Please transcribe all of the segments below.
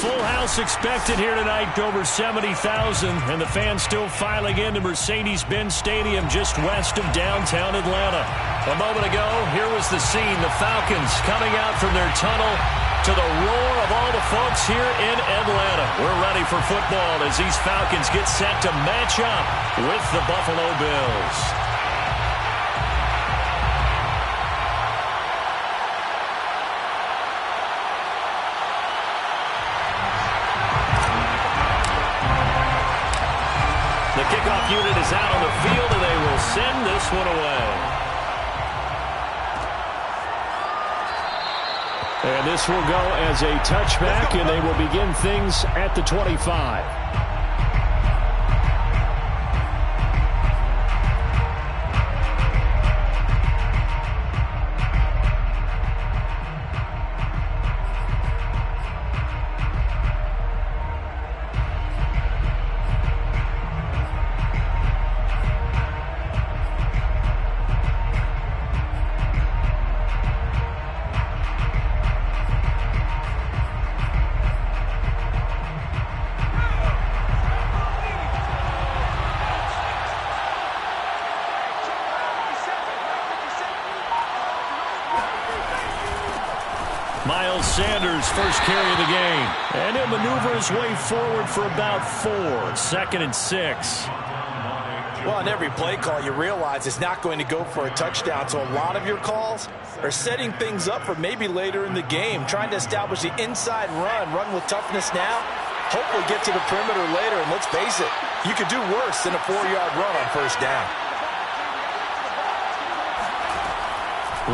full house expected here tonight, over 70,000, and the fans still filing into Mercedes-Benz Stadium just west of downtown Atlanta. A moment ago, here was the scene. The Falcons coming out from their tunnel to the roar of all the folks here in Atlanta. We're ready for football as these Falcons get set to match up with the Buffalo Bills. The kickoff unit is out on the field, and they will send this one away. And this will go as a touchback, and they will begin things at the 25. Sanders, first carry of the game. And he'll maneuver his way forward for about 4. 2nd and 6. Well, on every play call, you realize it's not going to go for a touchdown. So a lot of your calls are setting things up for maybe later in the game, trying to establish the inside run with toughness now, hopefully get to the perimeter later. And let's face it, you could do worse than a 4-yard run on first down.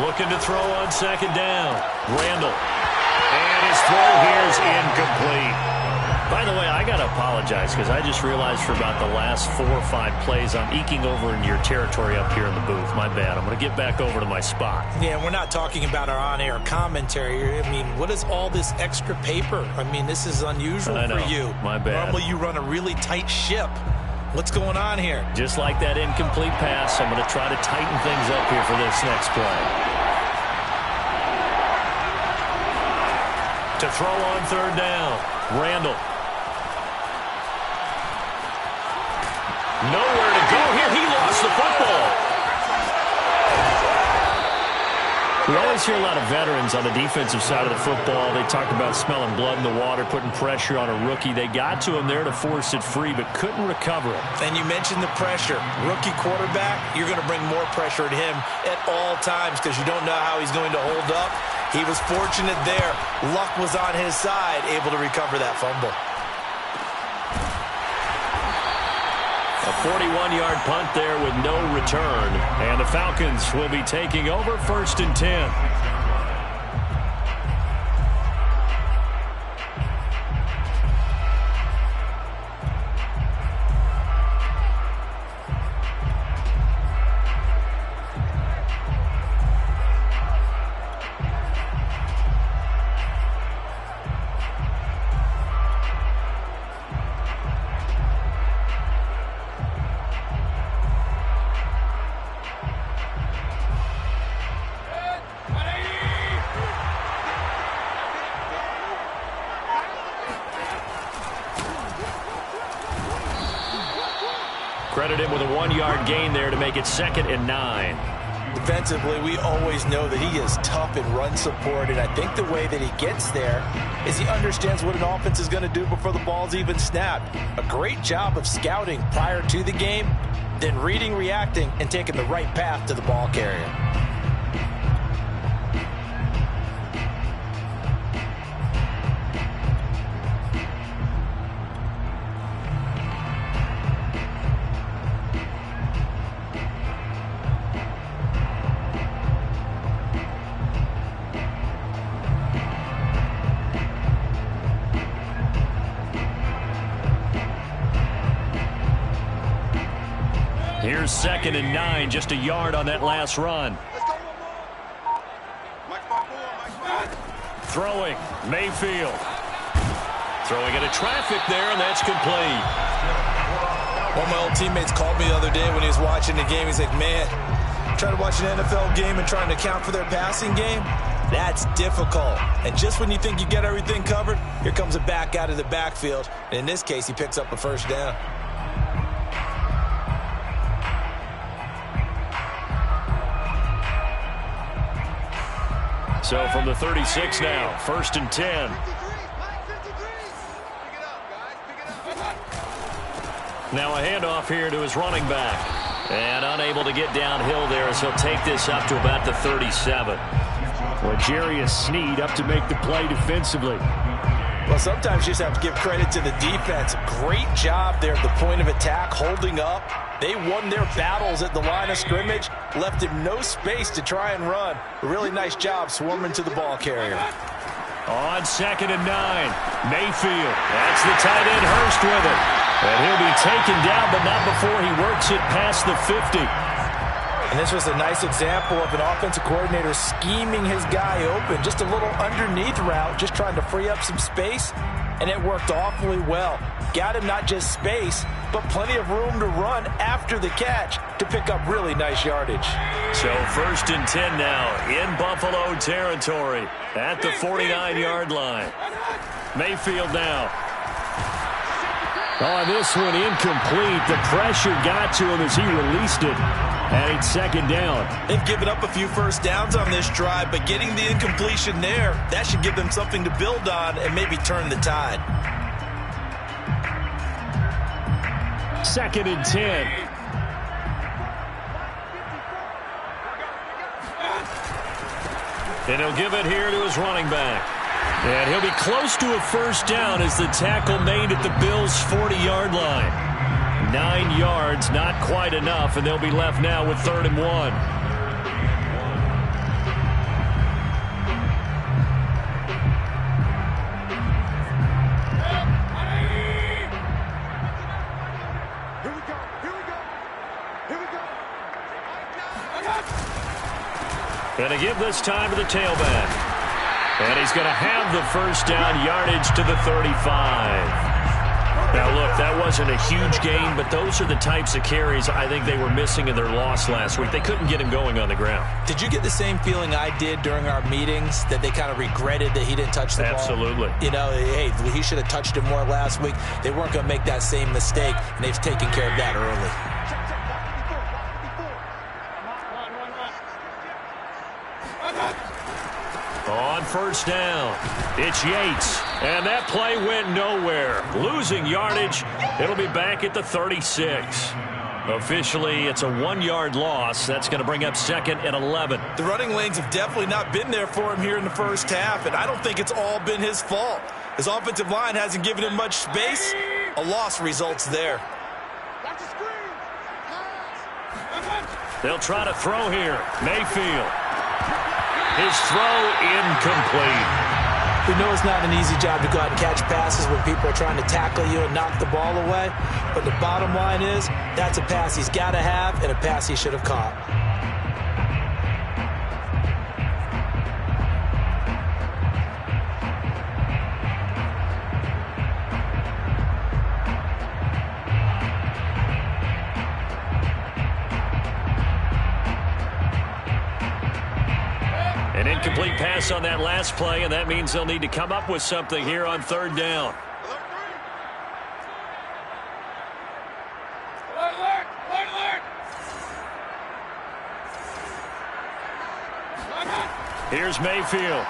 Looking to throw on 2nd down. Randall. And his throw here is incomplete. By the way, I got to apologize because I just realized for about the last 4 or 5 plays I'm eking over into your territory up here in the booth. My bad. I'm going to get back over to my spot. Yeah, we're not talking about our on-air commentary. I mean, what is all this extra paper? I mean, this is unusual for you. My bad. Normally you run a really tight ship. What's going on here? Just like that incomplete pass, I'm going to try to tighten things up here for this next play. To throw on 3rd down. Randall. Nowhere to go here. He lost the football. We always hear a lot of veterans on the defensive side of the football. They talk about smelling blood in the water, putting pressure on a rookie. They got to him there to force it free, but couldn't recover it. And you mentioned the pressure. Rookie quarterback, you're going to bring more pressure at him at all times because you don't know how he's going to hold up. He was fortunate there. Luck was on his side, able to recover that fumble. A 41-yard punt there with no return. And the Falcons will be taking over 1st and 10. Credited with a 1-yard gain there to make it 2nd and 9. Defensively, we always know that he is tough in run support, and I think the way that he gets there is he understands what an offense is going to do before the ball's even snapped. A great job of scouting prior to the game, then reading, reacting, and taking the right path to the ball carrier. Here's 2nd and 9, just a yard on that last run. Throwing, Mayfield. Throwing into traffic there, and that's complete. One of my old teammates called me the other day when he was watching the game. He's like, man, trying to watch an NFL game and trying to account for their passing game. That's difficult. And just when you think you get everything covered, here comes a back out of the backfield. And in this case, he picks up a first down. So from the 36 now, 1st and 10. Now a handoff here to his running back. And unable to get downhill there as he'll take this up to about the 37. Well, Jarius Sneed up to make the play defensively. Well, sometimes you just have to give credit to the defense. Great job there at the point of attack, holding up. They won their battles at the line of scrimmage, left him no space to try and run. A really nice job swarming to the ball carrier. On 2nd and 9, Mayfield. That's the tight end Hurst with it. And he'll be taken down, but not before he works it past the 50. And this was a nice example of an offensive coordinator scheming his guy open. Just a little underneath route, just trying to free up some space. And it worked awfully well. Got him not just space, but plenty of room to run after the catch to pick up really nice yardage. So 1st and 10 now in Buffalo territory at the 49-yard line. Mayfield now. Oh, this one incomplete. The pressure got to him as he released it. And it's 2nd down. They've given up a few first downs on this drive, but getting the incompletion there, that should give them something to build on and maybe turn the tide. 2nd and 10. And he'll give it here to his running back. And he'll be close to a first down as the tackle made at the Bills' 40-yard line. 9 yards, not quite enough, and they'll be left now with 3rd and 1. Going to give this time to the tailback. And he's going to have the first down, yardage to the 35. Now, look, that wasn't a huge gain, but those are the types of carries I think they were missing in their loss last week. They couldn't get him going on the ground. Did you get the same feeling I did during our meetings, that they kind of regretted that he didn't touch the ball? Absolutely. You know, hey, he should have touched it more last week. They weren't going to make that same mistake, and they've taken care of that early. On first down, it's Yates, and that play went nowhere. Losing yardage, it'll be back at the 36. Officially, it's a 1-yard loss. That's going to bring up 2nd and 11. The running lanes have definitely not been there for him here in the first half, and I don't think it's all been his fault. His offensive line hasn't given him much space. A loss results there. They'll try to throw here. Mayfield. His throw incomplete. We know it's not an easy job to go out and catch passes when people are trying to tackle you and knock the ball away. But the bottom line is, that's a pass he's got to have and a pass he should have caught. An incomplete pass on that last play, and that means they'll need to come up with something here on 3rd down. Here's Mayfield.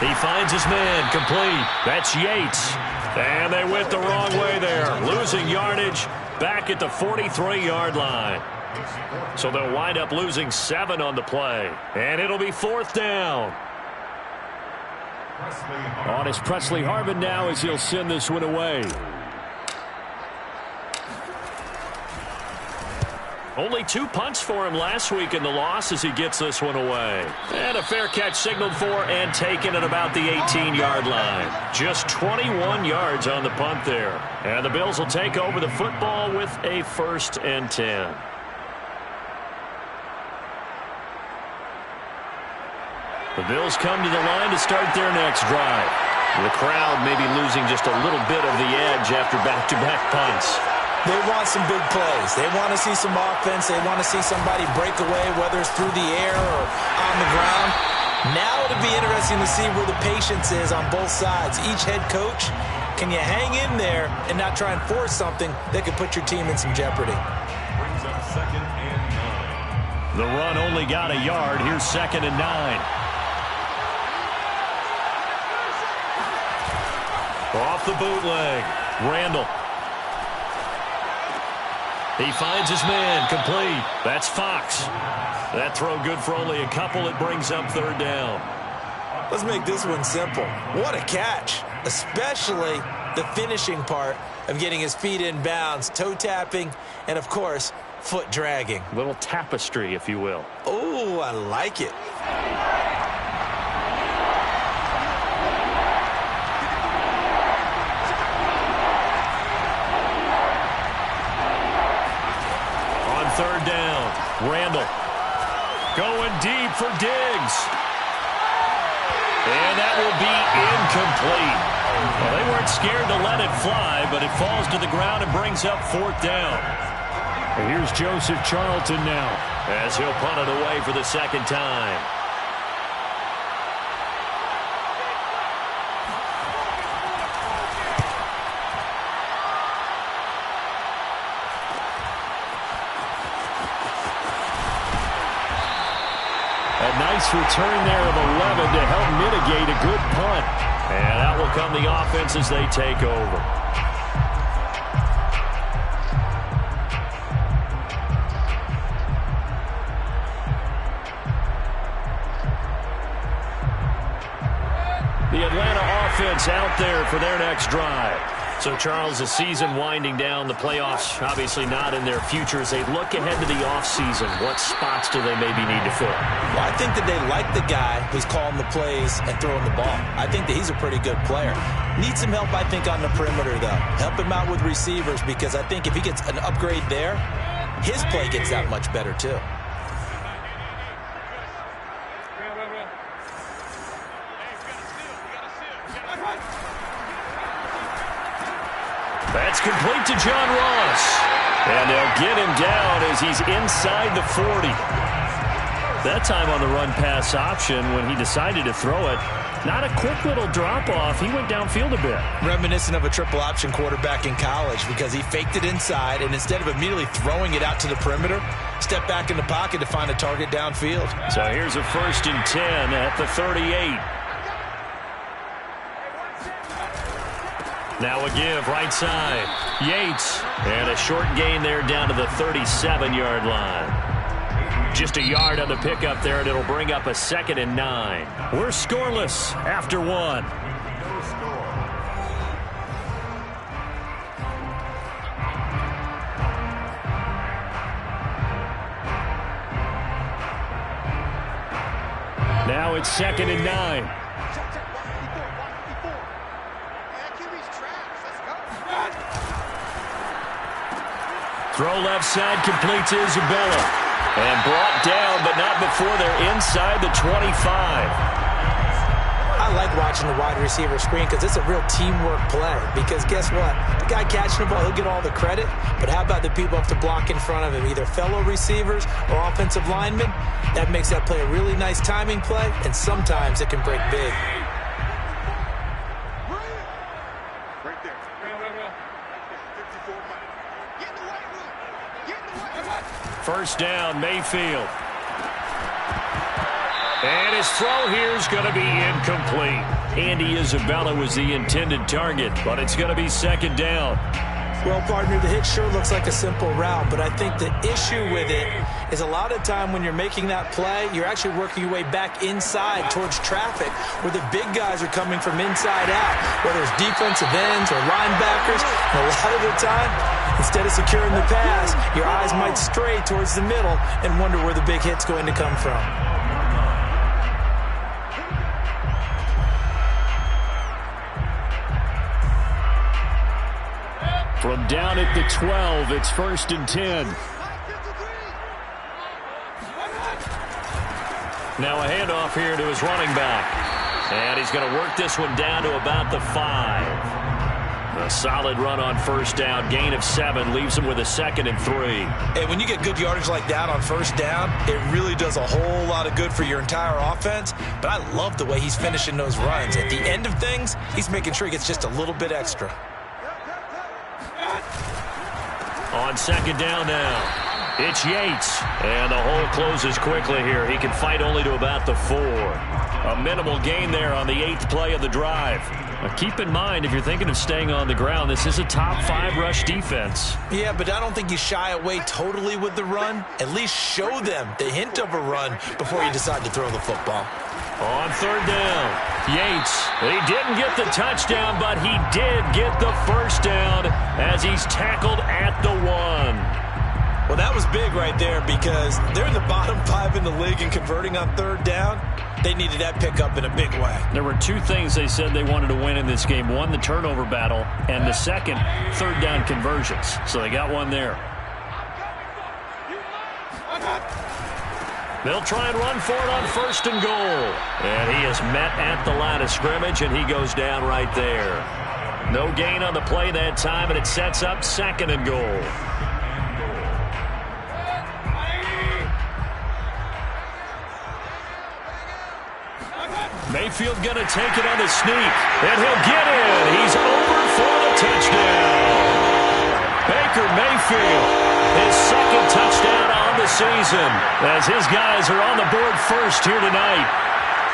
He finds his man, complete. That's Yates. And they went the wrong way there. Losing yardage back at the 43-yard line. So they'll wind up losing 7 on the play. And it'll be 4th down. On is Presley Harvin now as he'll send this one away. Only 2 punts for him last week in the loss as he gets this one away. And a fair catch signaled for and taken at about the 18-yard line. Just 21 yards on the punt there. And the Bills will take over the football with a 1st and 10. The Bills come to the line to start their next drive. The crowd may be losing just a little bit of the edge after back-to-back punts. They want some big plays. They want to see some offense. They want to see somebody break away, whether it's through the air or on the ground. Now it'll be interesting to see where the patience is on both sides. Each head coach, can you hang in there and not try and force something that could put your team in some jeopardy? Brings up 2nd and 9. The run only got a yard. Here's 2nd and 9. Off the bootleg. Randall. He finds his man, complete. That's Fox. That throw good for only a couple. It brings up 3rd down. Let's make this one simple. What a catch, especially the finishing part of getting his feet in bounds, toe tapping, and, of course, foot dragging. A little tapestry, if you will. Oh, I like it. On 3rd down, Randall going deep for Diggs. And that will be incomplete. Well, they weren't scared to let it fly, but it falls to the ground and brings up 4th down. And here's Joseph Charlton now, as he'll punt it away for the 2nd time. A nice return there of 11 to help mitigate a good punt. And out will come the offense as they take over. The Atlanta offense out there for their next drive. So, Charles, the season winding down, the playoffs obviously not in their future. As they look ahead to the offseason, what spots do they maybe need to fill? Well, I think that they like the guy who's calling the plays and throwing the ball. I think that he's a pretty good player. Needs some help, I think, on the perimeter, though. Help him out with receivers, because I think if he gets an upgrade there, his play gets that much better, too. That's complete to John Ross. And they'll get him down as he's inside the 40. That time on the run-pass option when he decided to throw it. Not a quick little drop-off. He went downfield a bit. Reminiscent of a triple-option quarterback in college, because he faked it inside, and instead of immediately throwing it out to the perimeter, stepped back in the pocket to find a target downfield. So here's a 1st and 10 at the 38. Now a give right side. Yates. And a short gain there down to the 37-yard line. Just a yard on the pickup there, and it'll bring up a 2nd and 9. We're scoreless after 1. Now it's 2nd and 9. Throw left side, complete to Isabella. And brought down, but not before they're inside the 25. I like watching the wide receiver screen because it's a real teamwork play. Because guess what? The guy catching the ball, he'll get all the credit. But how about the people have to block in front of him, either fellow receivers or offensive linemen? That makes that play a really nice timing play, and sometimes it can break big. First down, Mayfield. And his throw here is going to be incomplete. Andy Isabella was the intended target, but it's going to be 2nd down. Well, partner, the hit sure looks like a simple route, but I think the issue with it is a lot of time when you're making that play, you're actually working your way back inside towards traffic where the big guys are coming from inside out, whether it's defensive ends or linebackers. And a lot of the time, instead of securing the pass, your eyes might stray towards the middle and wonder where the big hit's going to come from. From down at the 12, it's 1st and 10. Now a handoff here to his running back. And he's going to work this one down to about the 5. A solid run on first down. Gain of 7 leaves him with a 2nd and 3. Hey, when you get good yardage like that on first down, it really does a whole lot of good for your entire offense. But I love the way he's finishing those runs. At the end of things, he's making sure he gets just a little bit extra. On 2nd down now. It's Yates, and the hole closes quickly here. He can fight only to about the 4. A minimal gain there on the 8th play of the drive. Now keep in mind, if you're thinking of staying on the ground, this is a top 5 rush defense. Yeah, but I don't think you shy away totally with the run. At least show them the hint of a run before you decide to throw the football. On 3rd down, Yates. He didn't get the touchdown, but he did get the first down as he's tackled at the 1. Well, that was big right there because they're in the bottom 5 in the league in converting on 3rd down. They needed that pickup in a big way. There were 2 things they said they wanted to win in this game. One, the turnover battle, and the second, 3rd down conversions. So they got one there. They'll try and run for it on 1st and goal. And he is met at the line of scrimmage, and he goes down right there. No gain on the play that time, and it sets up 2nd and goal. Mayfield going to take it on the sneak, and he'll get in. He's over for the touchdown. Baker Mayfield, his 2nd touchdown on the season, as his guys are on the board first here tonight.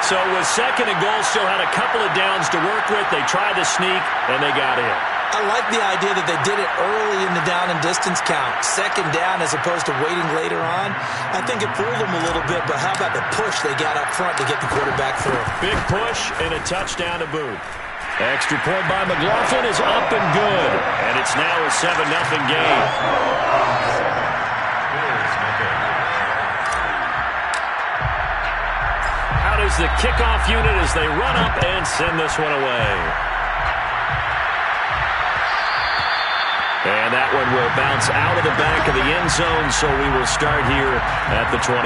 So with 2nd and goal, still had a couple of downs to work with. They tried the sneak, and they got in. I like the idea that they did it early in the down and distance count. 2nd down as opposed to waiting later on. I think it fooled them a little bit, but how about the push they got up front to get the quarterback through? Big push and a touchdown to boot. Extra point by McLaughlin is up and good. And it's now a 7-0 game. Out is the kickoff unit as they run up and send this one away. And that one will bounce out of the back of the end zone, so we will start here at the 25.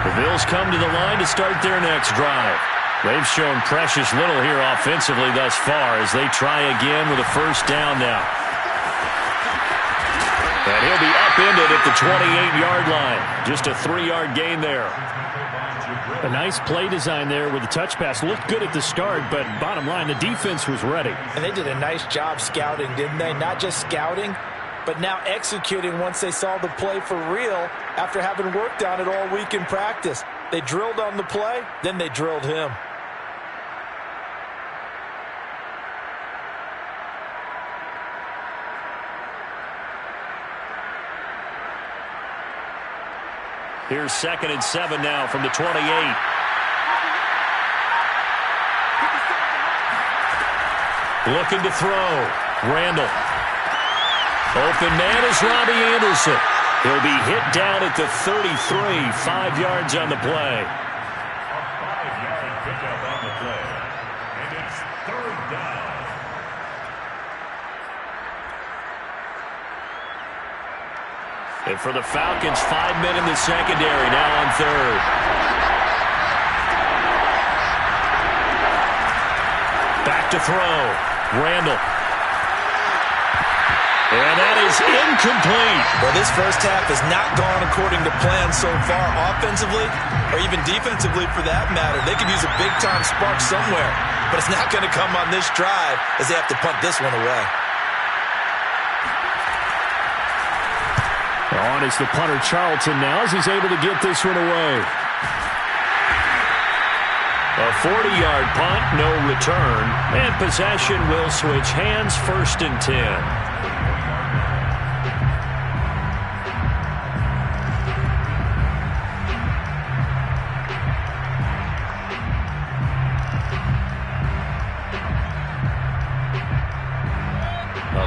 The Bills come to the line to start their next drive. They've shown precious little here offensively thus far as they try again with a first down now. And he'll be upended at the 28-yard line. Just a 3-yard gain there. A nice play design there with the touch pass. Looked good at the start, but bottom line, the defense was ready. And they did a nice job scouting, didn't they? Not just scouting, but now executing once they saw the play for real after having worked on it all week in practice. They drilled on the play, then they drilled him. Here's 2nd and 7 now from the 28. Looking to throw. Randall. Open man is Robbie Anderson. He'll be hit down at the 33, 5 yards on the play. A 5-yard pickup on the play. And it's 3rd down. And for the Falcons, 5 men in the secondary, now on 3rd. Back to throw. Randall. And that is incomplete. Well, this first half has not gone according to plan so far offensively or even defensively for that matter. They could use a big-time spark somewhere, but it's not going to come on this drive as they have to punt this one away. On is the punter Charlton now as he's able to get this one away. A 40-yard punt, no return, and possession will switch hands, 1st and 10.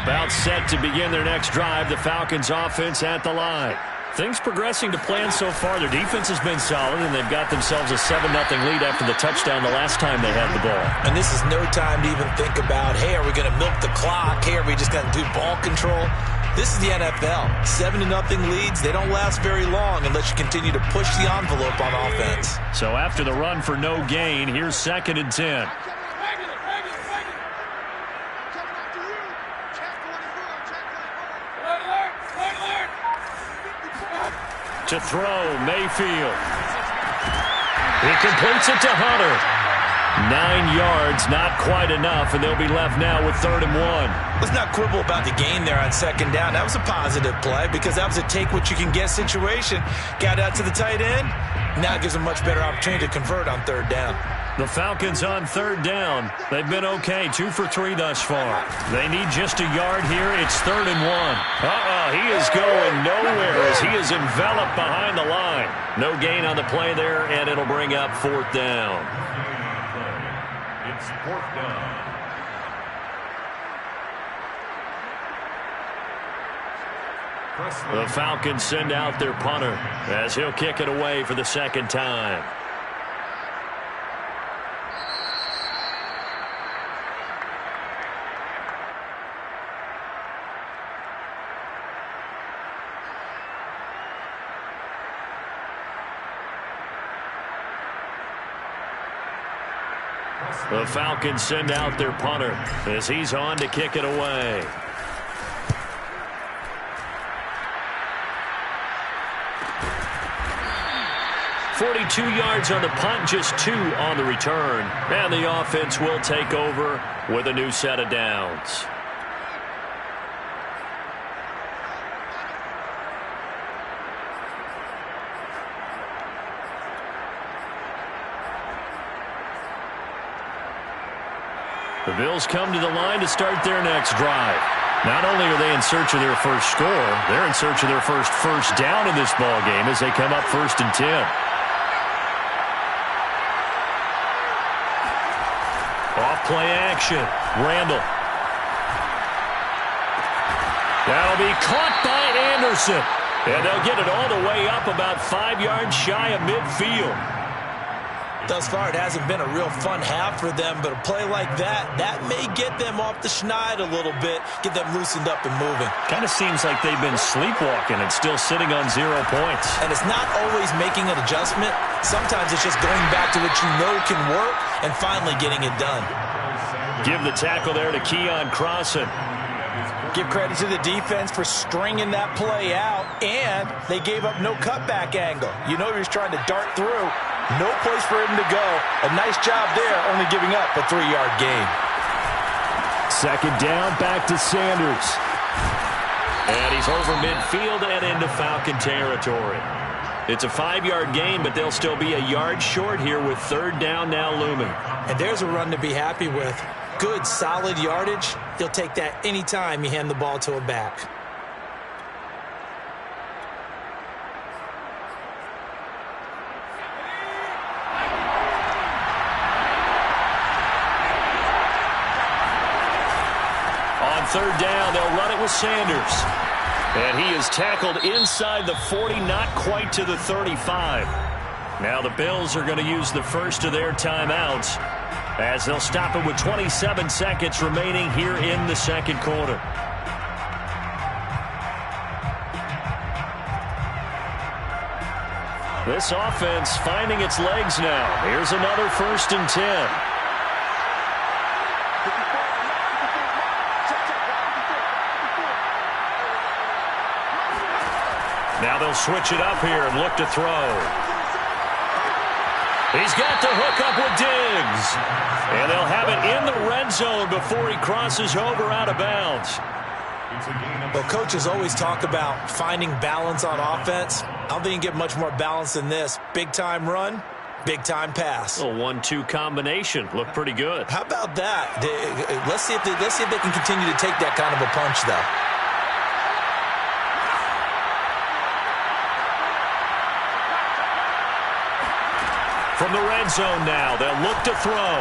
About set to begin their next drive. The Falcons offense at the line. Things progressing to plan so far. Their defense has been solid, and they've got themselves a 7-0 lead after the touchdown the last time they had the ball. And this is no time to even think about, hey, are we going to milk the clock? Hey, are we just going to do ball control? This is the NFL. 7-0 leads, they don't last very long unless you continue to push the envelope on offense. So after the run for no gain, here's 2nd and 10. To throw, Mayfield. He completes it to Hunter. 9 yards, not quite enough, and they'll be left now with 3rd and 1. Let's not quibble about the gain there on 2nd down. That was a positive play because that was a take-what-you-can-get situation. Got out to the tight end. Now it gives them a much better opportunity to convert on 3rd down. The Falcons on 3rd down. They've been okay, 2 for 3 thus far. They need just a yard here. It's 3rd and 1. He is going nowhere as he is enveloped behind the line. No gain on the play there, and it'll bring up 4th down. It's 4th down. The Falcons send out their punter as he'll kick it away for the 2nd time. The Falcons send out their punter as he's on to kick it away. .42 yards on the punt, just 2 on the return. And the offense will take over with a new set of downs. The Bills come to the line to start their next drive. Not only are they in search of their first score, they're in search of their first down in this ball game as they come up 1st and 10. Off play action. Randall. That'll be caught by Anderson. And they'll get it all the way up about 5 yards shy of midfield. Thus far, it hasn't been a real fun half for them, but a play like that may get them off the schneid a little bit, get them loosened up and moving. Kind of seems like they've been sleepwalking and still sitting on 0 points. And it's not always making an adjustment. Sometimes it's just going back to what you know can work and finally getting it done. Give the tackle there to Keon Crossan. Give credit to the defense for stringing that play out, and they gave up no cutback angle. You know he was trying to dart through. No place for him to go. A nice job there, only giving up a 3-yard gain. 2nd down, back to Sanders. And he's over midfield and into Falcon territory. It's a 5-yard gain, but they'll still be a yard short here with 3rd down now looming. And there's a run to be happy with. Good, solid yardage. He'll take that anytime you hand the ball to a back. On 3rd down, they'll run it with Sanders. And he is tackled inside the 40, not quite to the 35. Now the Bills are going to use the first of their timeouts as they'll stop it with 27 seconds remaining here in the 2nd quarter. This offense finding its legs now. Here's another 1st and 10. Now they'll switch it up here and look to throw. He's got the hook up with Diggs. And they'll have it in the red zone before he crosses over out of bounds. Well, coaches always talk about finding balance on offense. I don't think you can get much more balance than this. Big-time run, big-time pass. A 1-2 combination. Looked pretty good. How about that? Let's see if they can continue to take that kind of a punch, though. From the red zone now, they'll look to throw.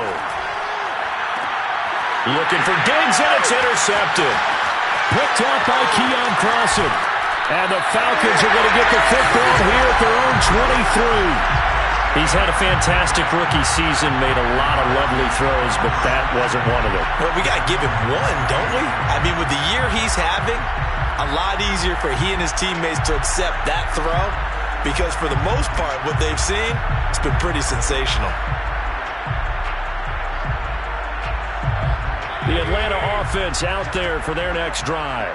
Looking for Diggs, and it's intercepted. Picked off by Keon Crossan. And the Falcons are going to get the football here at their own 23. He's had a fantastic rookie season, made a lot of lovely throws, but that wasn't one of them. Well, we got to give him one, don't we? I mean, with the year he's having, a lot easier for he and his teammates to accept that throw, because for the most part, what they've seen, it's been pretty sensational. The Atlanta offense out there for their next drive.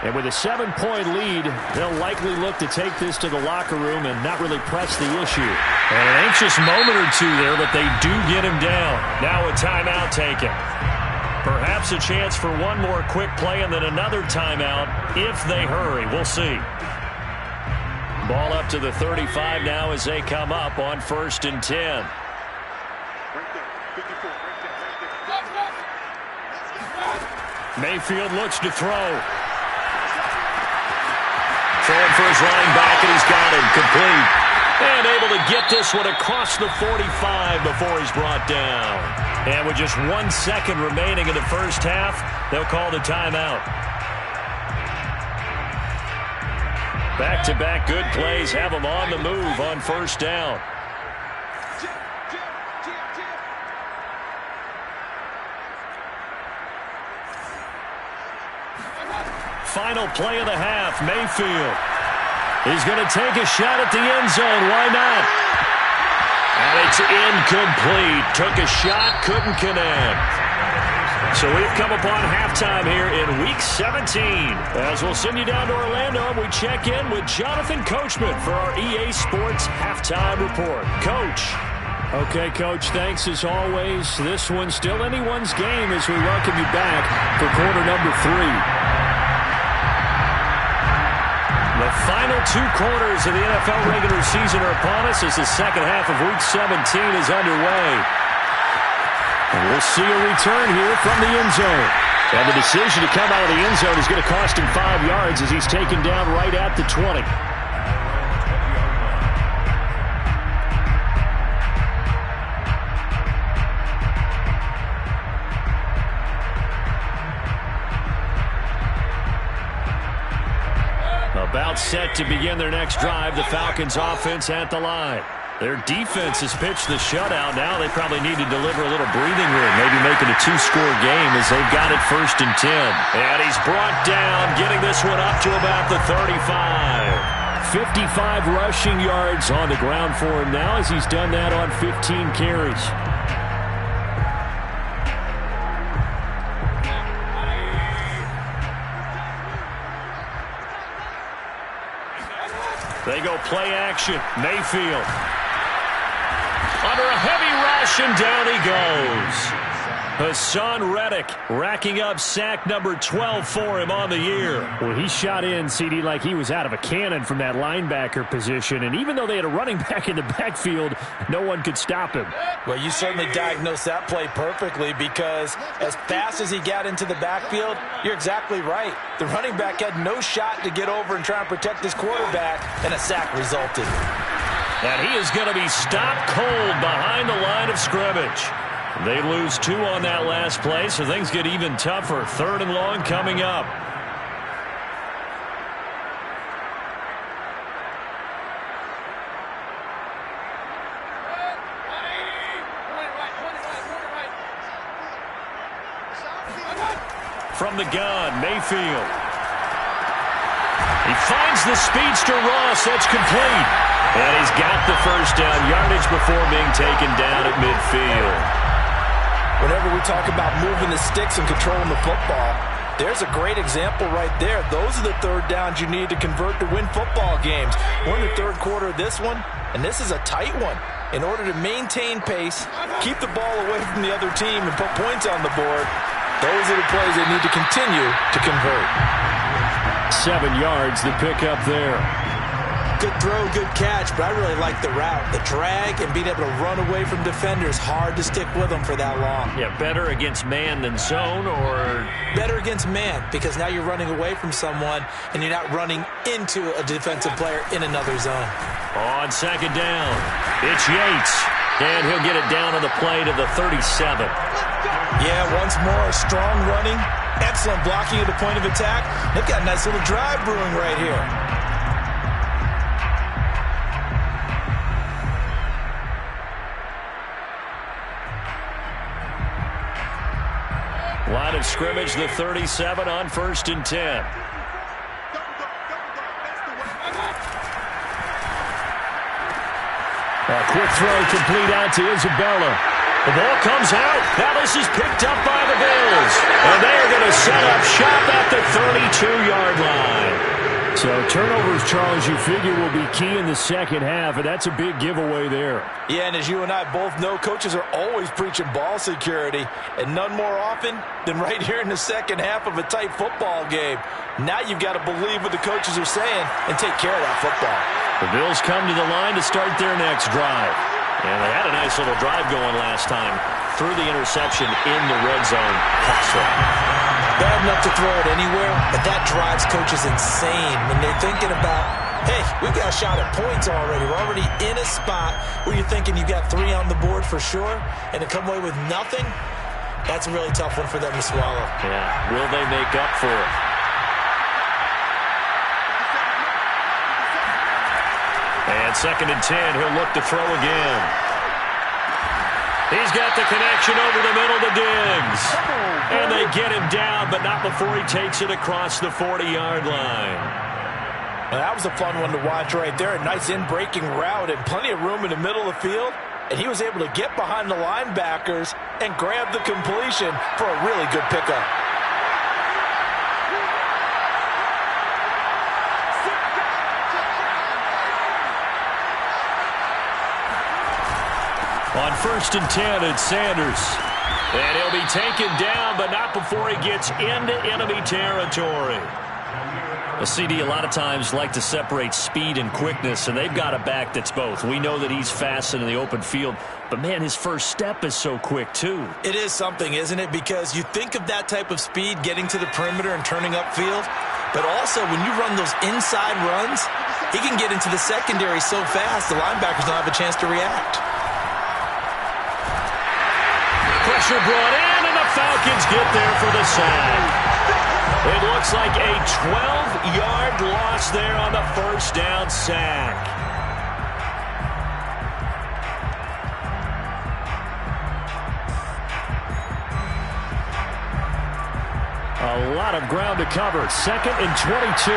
And with a 7-point lead, they'll likely look to take this to the locker room and not really press the issue. And an anxious moment or two there, but they do get him down. Now a timeout taken. Perhaps a chance for one more quick play and then another timeout if they hurry. We'll see. Ball up to the 35 now as they come up on 1st and 10. Mayfield looks to throw. Throwing for his running back, and he's got him complete. And able to get this one across the 45 before he's brought down. And with just 1 second remaining in the first half, they'll call the timeout. Back-to-back good plays have them on the move on 1st down. Final play of the half, Mayfield. He's going to take a shot at the end zone. Why not? And it's incomplete. Took a shot, couldn't connect. So we've come upon halftime here in Week 17. As we'll send you down to Orlando, and we check in with Jonathan Coachman for our EA Sports Halftime Report. Coach. Okay, Coach, thanks as always. This one's still anyone's game as we welcome you back for quarter number 3. The final 2 quarters of the NFL regular season are upon us as the second half of Week 17 is underway. And we'll see a return here from the end zone. And the decision to come out of the end zone is going to cost him 5 yards as he's taken down right at the 20. About set to begin their next drive, the Falcons offense at the line. Their defense has pitched the shutout. Now they probably need to deliver a little breathing room, maybe make it a 2-score game as they've got it 1st and 10. And he's brought down, getting this one up to about the 35. 55 rushing yards on the ground for him now as he's done that on 15 carries. They go play action. Mayfield. Under a heavy rush, and down he goes. Hassan Reddick racking up sack number 12 for him on the year. Well, he shot in, CD, like he was out of a cannon from that linebacker position. And even though they had a running back in the backfield, no one could stop him. Well, you certainly diagnosed that play perfectly because as fast as he got into the backfield, you're exactly right. The running back had no shot to get over and try and protect his quarterback, and a sack resulted. And he is going to be stopped cold behind the line of scrimmage. They lose 2 on that last play, so things get even tougher. 3rd and long coming up. From the gun, Mayfield. He finds the speedster Ross. That's complete. And he's got the 1st down yardage before being taken down at midfield. Whenever we talk about moving the sticks and controlling the football, there's a great example right there. Those are the 3rd downs you need to convert to win football games. We're in the 3rd quarter of this one, and this is a tight one. In order to maintain pace, keep the ball away from the other team, and put points on the board, those are the plays they need to continue to convert. 7 yards, the pickup there. Good throw, good catch, but I really like the route. The drag and being able to run away from defenders, hard to stick with them for that long. Yeah, better against man than zone, or? Better against man, because now you're running away from someone and you're not running into a defensive player in another zone. On 2nd down, it's Yates, and he'll get it down on the play to the 37. Yeah, once more, strong running, excellent blocking at the point of attack. They've got a nice little drive brewing right here. Line of scrimmage, the 37 on 1st and 10. A quick throw complete out to Isabella. The ball comes out. Now this is picked up by the Bills. And they are going to set up shop at the 32-yard line. So turnovers, Charles, you figure will be key in the second half, and that's a big giveaway there. Yeah, and as you and I both know, coaches are always preaching ball security, and none more often than right here in the second half of a tight football game. Now you've got to believe what the coaches are saying and take care of that football. The Bills come to the line to start their next drive. And they had a nice little drive going last time through the interception in the red zone hustle. Bad enough to throw it anywhere, but that drives coaches insane when they're thinking about, hey, we've got a shot at points already. We're already in a spot where you're thinking you got 3 on the board for sure, and to come away with nothing, that's a really tough one for them to swallow. Yeah, will they make up for it? And 2nd and 10, he'll look to throw again. He's got the connection over the middle to Diggs. And they get him down, but not before he takes it across the 40-yard line. Well, that was a fun one to watch right there. A nice in-breaking route and plenty of room in the middle of the field. And he was able to get behind the linebackers and grab the completion for a really good pickup. On 1st and 10, it's Sanders. And he'll be taken down, but not before he gets into enemy territory. The CD a lot of times like to separate speed and quickness, and they've got a back that's both. We know that he's fast in the open field, but, man, his first step is so quick, too. It is something, isn't it? Because you think of that type of speed getting to the perimeter and turning upfield, but also when you run those inside runs, he can get into the secondary so fast the linebackers don't have a chance to react. Pressure brought in, and the Falcons get there for the sack. It looks like a 12-yard loss there on the first down sack. A lot of ground to cover. 2nd and 22.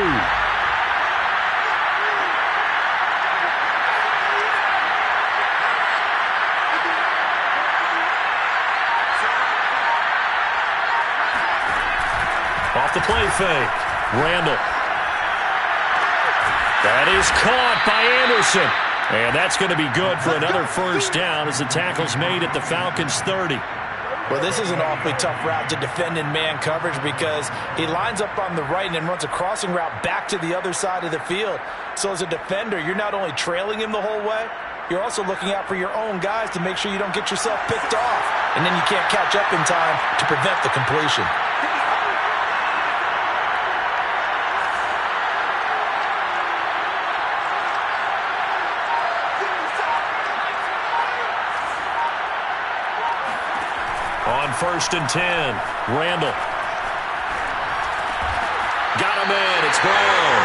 Off the play fake. Randall. That is caught by Anderson. And that's going to be good for another first down as the tackle's made at the Falcons' 30. Well, this is an awfully tough route to defend in man coverage because he lines up on the right and then runs a crossing route back to the other side of the field. So as a defender, you're not only trailing him the whole way, you're also looking out for your own guys to make sure you don't get yourself picked off. And then you can't catch up in time to prevent the completion. On 1st and 10, Randall. Got him in. It's Brown.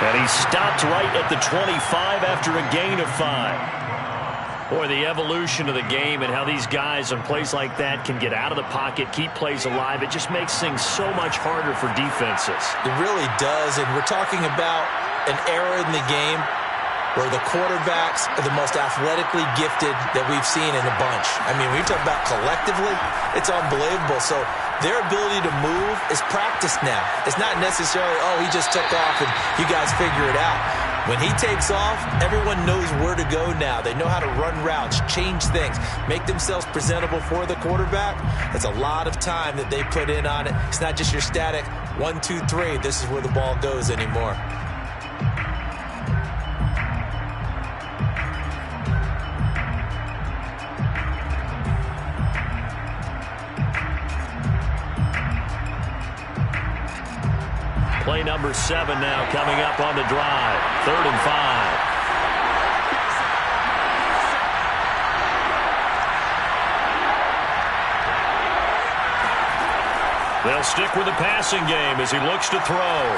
And he stopped right at the 25 after a gain of 5. Boy, the evolution of the game and how these guys on plays like that can get out of the pocket, keep plays alive, it just makes things so much harder for defenses. It really does, and we're talking about an era in the game where the quarterbacks are the most athletically gifted that we've seen in a bunch. I mean, when you talk about collectively, it's unbelievable. So their ability to move is practiced now. It's not necessarily, oh, he just took off and you guys figure it out. When he takes off, everyone knows where to go now. They know how to run routes, change things, make themselves presentable for the quarterback. It's a lot of time that they put in on it. It's not just your static 1, 2, 3. This is where the ball goes anymore. Play number 7 now coming up on the drive. 3rd and 5. They'll stick with the passing game as he looks to throw.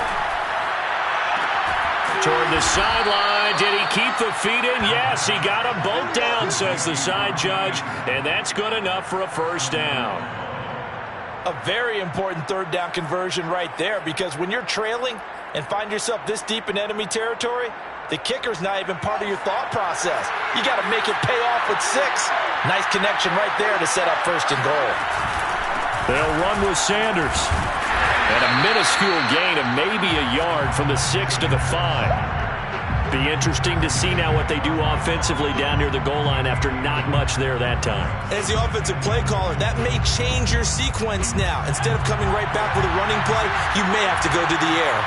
Toward the sideline. Did he keep the feet in? Yes, he got them both down, says the side judge. And that's good enough for a first down. A very important third down conversion right there, because when you're trailing and find yourself this deep in enemy territory, the kicker's not even part of your thought process. You got to make it pay off with 6. Nice connection right there to set up 1st and goal. They'll run with Sanders. And a minuscule gain of maybe a yard from the 6 to the 5. Be interesting to see now what they do offensively down near the goal line after not much there that time. As the offensive play caller, that may change your sequence now. Instead of coming right back with a running play, you may have to go to the air.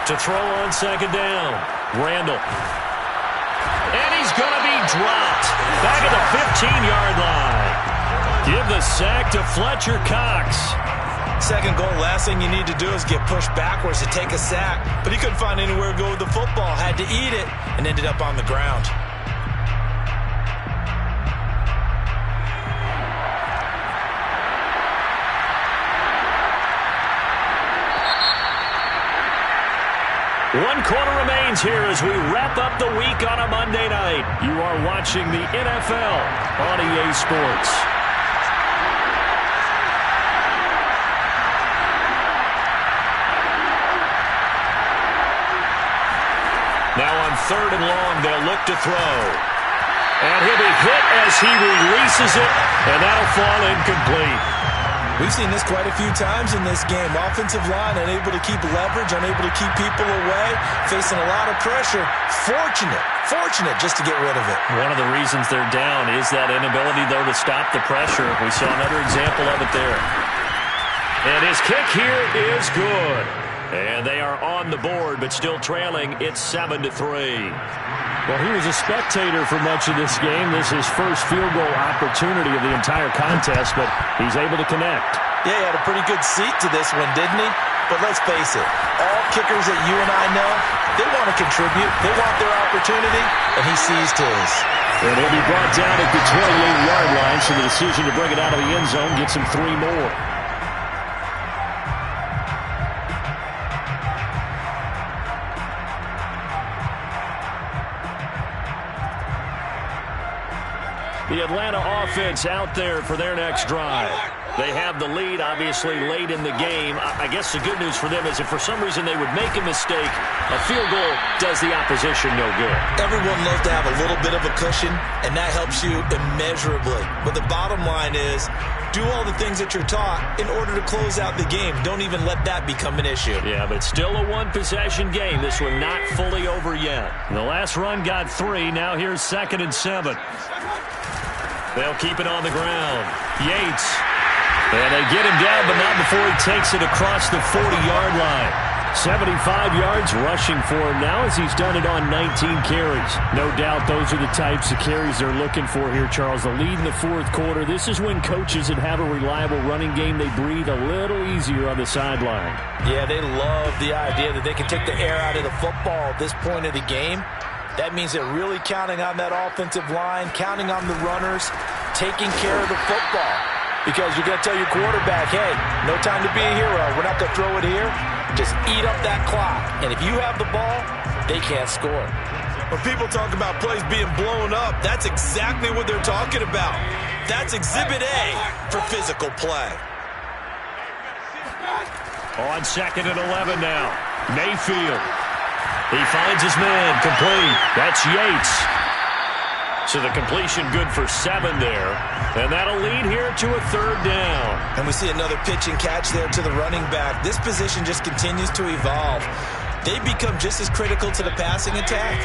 To throw on 2nd down, Randall. And he's going to be dropped. Back at the 15-yard line. Give the sack to Fletcher Cox. 2nd goal, last thing you need to do is get pushed backwards to take a sack. But he couldn't find anywhere to go with the football. Had to eat it and ended up on the ground. One quarter remains here as we wrap up the week on a Monday night. You are watching the NFL on EA Sports. Now on 3rd and long, they'll look to throw. And he'll be hit as he releases it, and that'll fall incomplete. We've seen this quite a few times in this game. Offensive line unable to keep leverage, unable to keep people away, facing a lot of pressure. Fortunate just to get rid of it. One of the reasons they're down is that inability, though, to stop the pressure. We saw another example of it there. And his kick here is good. And they are on the board, but still trailing. It's 7-3. Well, he was a spectator for much of this game. This is his first field goal opportunity of the entire contest, but he's able to connect. Yeah, he had a pretty good seat to this one, didn't he? But let's face it, all kickers that you and I know, they want to contribute. They want their opportunity, and he seized his. And he'll be brought down at the 28-yard line, so the decision to bring it out of the end zone gets him 3 more. The Atlanta offense out there for their next drive. They have the lead, obviously, late in the game. I guess the good news for them is if for some reason they would make a mistake, a field goal does the opposition no good. Everyone loves to have a little bit of a cushion, and that helps you immeasurably. But the bottom line is, do all the things that you're taught in order to close out the game. Don't even let that become an issue. Yeah, but still a one-possession game. This one not fully over yet. The last run got 3. Now here's 2nd and 7. They'll keep it on the ground. Yates. And they get him down, but not before he takes it across the 40-yard line. 75 yards rushing for him now as he's done it on 19 carries. No doubt those are the types of carries they're looking for here, Charles. The lead in the 4th quarter. This is when coaches that have a reliable running game, they breathe a little easier on the sideline. Yeah, they love the idea that they can take the air out of the football at this point of the game. That means they're really counting on that offensive line, counting on the runners, taking care of the football. Because you're going to tell your quarterback, hey, no time to be a hero. We're not going to throw it here. Just eat up that clock. And if you have the ball, they can't score. When people talk about plays being blown up, that's exactly what they're talking about. That's Exhibit A for physical play. On 2nd and 11 now. Mayfield. He finds his man, complete. That's Yates. So the completion good for 7 there. And that'll lead here to a 3rd down. And we see another pitch and catch there to the running back. This position just continues to evolve. They become just as critical to the passing attack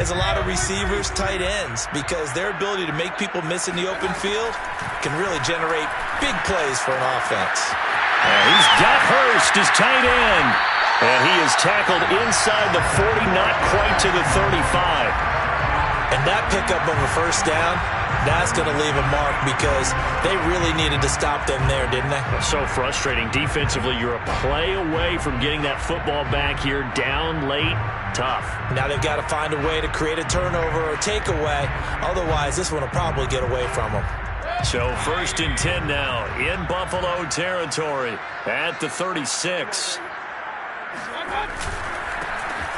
as a lot of receivers, tight ends, because their ability to make people miss in the open field can really generate big plays for an offense. He's got Hurst, his tight end. And he is tackled inside the 40, not quite to the 35. And that pickup of a 1st down, that's going to leave a mark because they really needed to stop them there, didn't they? So frustrating. Defensively, you're a play away from getting that football back here down late. Tough. Now they've got to find a way to create a turnover or takeaway. Otherwise, this one will probably get away from them. So 1st and 10 now in Buffalo territory at the 36.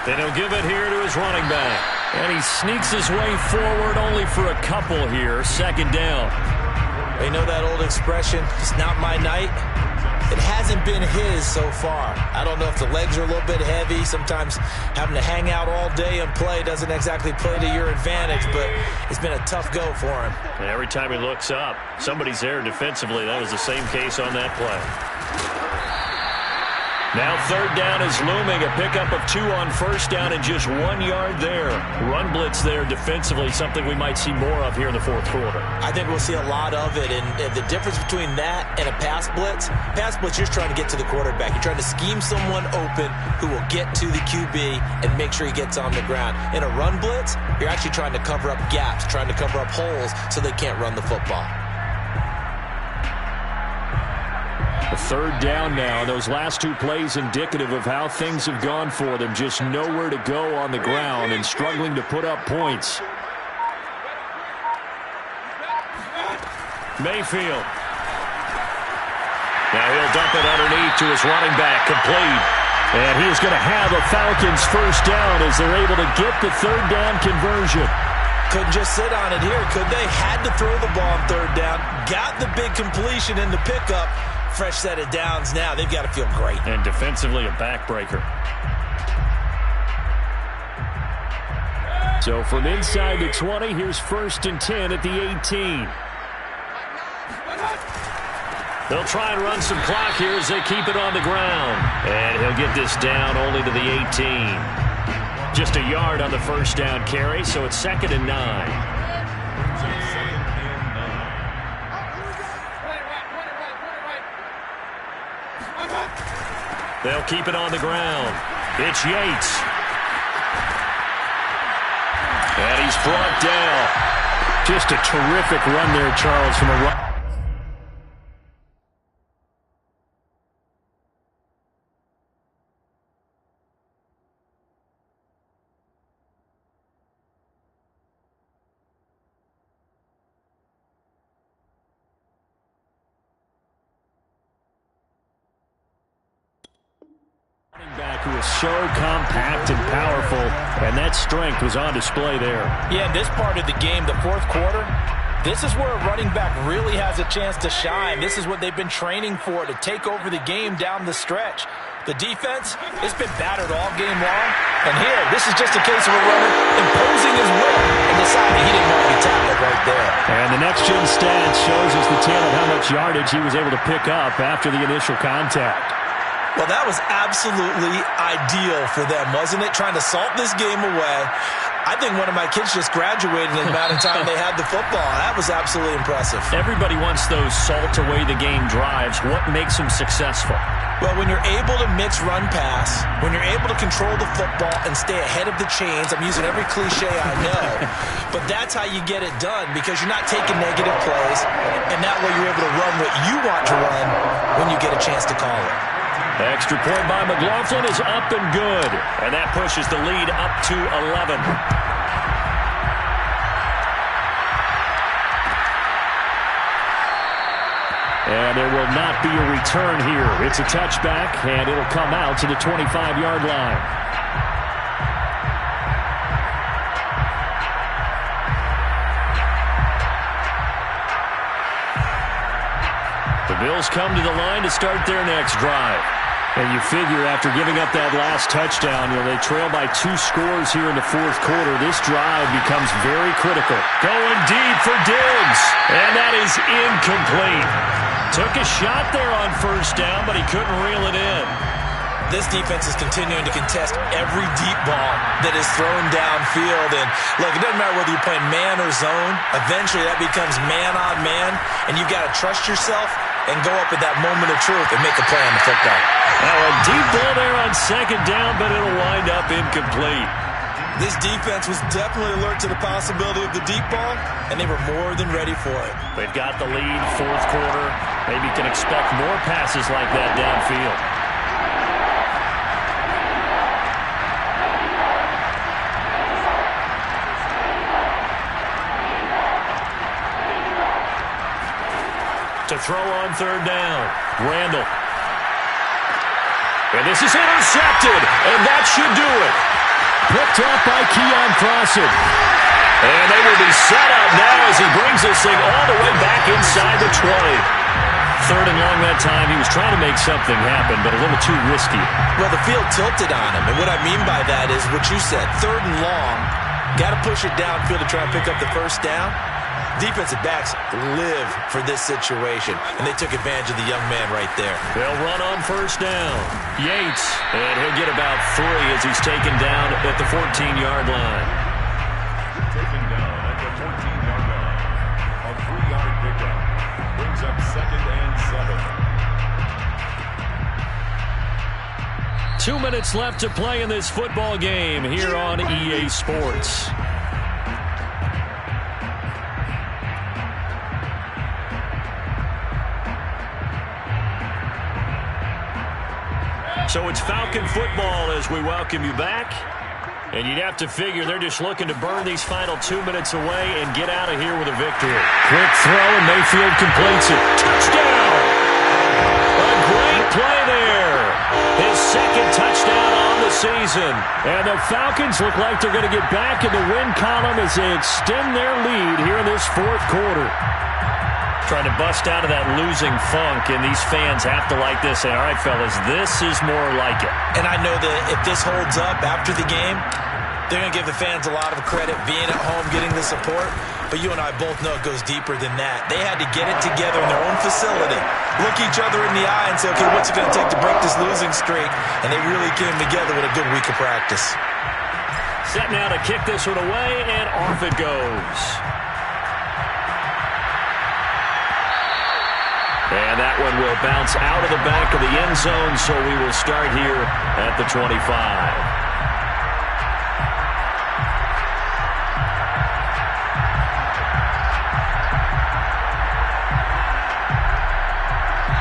Then he'll give it here to his running back. And he sneaks his way forward only for a couple here. Second down. You know that old expression, it's not my night? It hasn't been his so far. I don't know if the legs are a little bit heavy. Sometimes having to hang out all day and play doesn't exactly play to your advantage, but it's been a tough go for him. And every time he looks up, somebody's there defensively. That was the same case on that play. Now third down is looming. A pickup of 2 on first down and just 1 yard there. Run blitz there defensively, something we might see more of here in the fourth quarter. I think we'll see a lot of it. And the difference between that and a pass blitz, you're just trying to get to the quarterback. You're trying to scheme someone open who will get to the QB and make sure he gets on the ground. In a run blitz, you're actually trying to cover up gaps, trying to cover up holes so they can't run the football. A third down now. Those last 2 plays indicative of how things have gone for them. Just nowhere to go on the ground and struggling to put up points. Mayfield. Now he'll dump it underneath to his running back, complete. And he's going to have a Falcons first down as they're able to get the third down conversion. Couldn't just sit on it here, could they? Had to throw the ball on third down. Got the big completion in the pickup. Fresh set of downs now. They've got to feel great. And defensively a backbreaker. So from inside the 20, here's 1st and 10 at the 18. They'll try and run some clock here as they keep it on the ground. And he'll get this down only to the 18. Just a yard on the first down carry, so it's 2nd and 9. They'll keep it on the ground. It's Yates. And he's brought down. Just a terrific run there, Charles, from a run. Who is so compact and powerful, and that strength was on display there. Yeah, this part of the game, the fourth quarter, this is where a running back really has a chance to shine. This is what they've been training for, to take over the game down the stretch. The defense, it's been battered all game long, and here, this is just a case of a runner imposing his will and deciding he didn't want to be tackled right there. And the next-gen stats shows us the tale of how much yardage he was able to pick up after the initial contact. Well, that was absolutely ideal for them, wasn't it? Trying to salt this game away. I think one of my kids just graduated in the amount of time they had the football. That was absolutely impressive. Everybody wants those salt-away-the-game drives. What makes them successful? Well, when you're able to mix run-pass, when you're able to control the football and stay ahead of the chains, I'm using every cliche I know, but that's how you get it done, because you're not taking negative plays, and that way you're able to run what you want to run when you get a chance to call it. Extra point by McLaughlin is up and good. And that pushes the lead up to 11. And there will not be a return here. It's a touchback, and it'll come out to the 25-yard line. The Bills come to the line to start their next drive. And you figure after giving up that last touchdown, they trail by 2 scores here in the fourth quarter. This drive becomes very critical. Going deep for Diggs. And that is incomplete. Took a shot there on first down, but he couldn't reel it in. This defense is continuing to contest every deep ball that is thrown downfield. And look, it doesn't matter whether you're playing man or zone. Eventually that becomes man on man, and you've got to trust yourself and go up at that moment of truth and make a play on the football. Now a deep ball there on second down, but it'll wind up incomplete. This defense was definitely alert to the possibility of the deep ball, and they were more than ready for it. They've got the lead, fourth quarter. Maybe can expect more passes like that downfield. To throw on third down, Randall. And this is intercepted, and that should do it. picked off by Keon Crossan. And they will be set up now as he brings this thing all the way back inside the 20. Third and long that time. He was trying to make something happen, but a little too risky. Well, the field tilted on him, and what I mean by that is what you said. Third and long, got to push it downfield to try and pick up the first down. Defensive backs live for this situation, and they took advantage of the young man right there. They'll run on first down. Yates, and he'll get about 3 as he's taken down at the 14-yard line. Taken down at the 14-yard line. A 3-yard pickup brings up 2nd and 7. 2 minutes left to play in this football game here on EA Sports. So it's Falcon football as we welcome you back. And you'd have to figure they're just looking to burn these final 2 minutes away and get out of here with a victory. Quick throw, and Mayfield completes it. Touchdown! A great play there. His second touchdown on the season. And the Falcons look like they're going to get back in the win column as they extend their lead here in this fourth quarter. Trying to bust out of that losing funk, and these fans have to like this. Say, all right, fellas, this is more like it. And I know that if this holds up after the game, they're going to give the fans a lot of credit being at home, getting the support. But you and I both know it goes deeper than that. They had to get it together in their own facility, look each other in the eye and say, okay, what's it going to take to break this losing streak? And they really came together with a good week of practice. Set now to kick this one away, and off it goes. And that one will bounce out of the back of the end zone, so we will start here at the 25.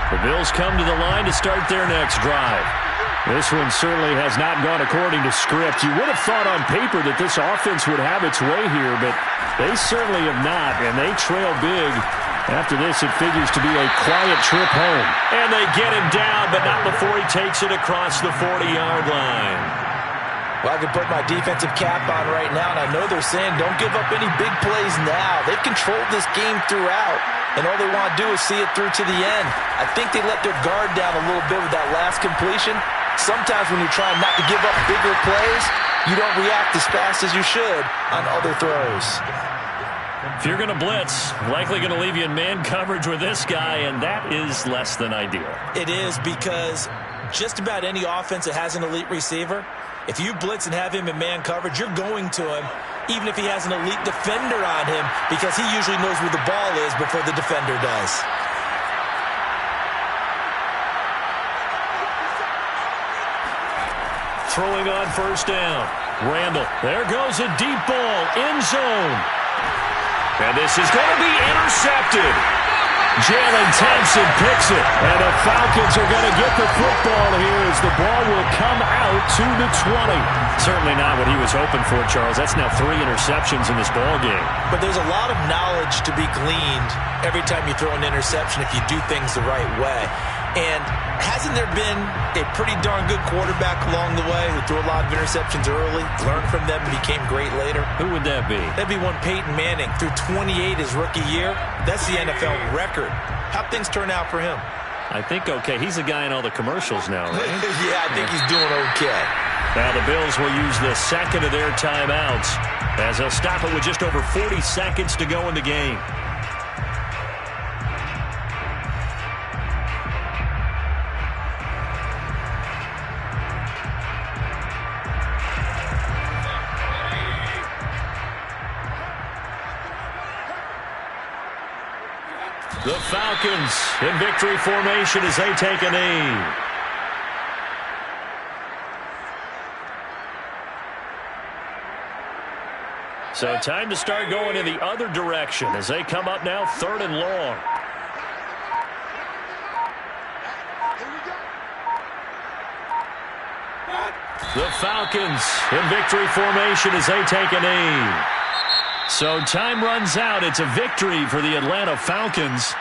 The Bills come to the line to start their next drive. This one certainly has not gone according to script. You would have thought on paper that this offense would have its way here, but they certainly have not, and they trail big. After this, it figures to be a quiet trip home. And they get him down, but not before he takes it across the 40-yard line. Well, I can put my defensive cap on right now, and I know they're saying don't give up any big plays now. They've controlled this game throughout, and all they want to do is see it through to the end. I think they let their guard down a little bit with that last completion. Sometimes when you're trying not to give up bigger plays, you don't react as fast as you should on other throws. If you're going to blitz, likely going to leave you in man coverage with this guy, and that is less than ideal. It is, because just about any offense that has an elite receiver, if you blitz and have him in man coverage, you're going to him, even if he has an elite defender on him, because he usually knows where the ball is before the defender does. Throwing on first down. Randall. There goes a deep ball. End zone. And this is going to be intercepted. Jalen Thompson picks it. And the Falcons are going to get the football here as the ball will come out to the 20. Certainly not what he was hoping for, Charles. That's now 3 interceptions in this ball game. But there's a lot of knowledge to be gleaned every time you throw an interception if you do things the right way. And hasn't there been a pretty darn good quarterback along the way who threw a lot of interceptions early, learned from them, and became great later? Who would that be? That'd be one Peyton Manning. Threw 28 his rookie year. That's the NFL record. How'd things turn out for him? I think okay. He's the guy in all the commercials now, right? Yeah, I think he's doing okay. Now the Bills will use the second of their timeouts as they'll stop it with just over 40 seconds to go in the game. The Falcons in victory formation as they take a knee. So time to start going in the other direction as they come up now 3rd and long. The Falcons in victory formation as they take a knee. So time runs out. It's a victory for the Atlanta Falcons.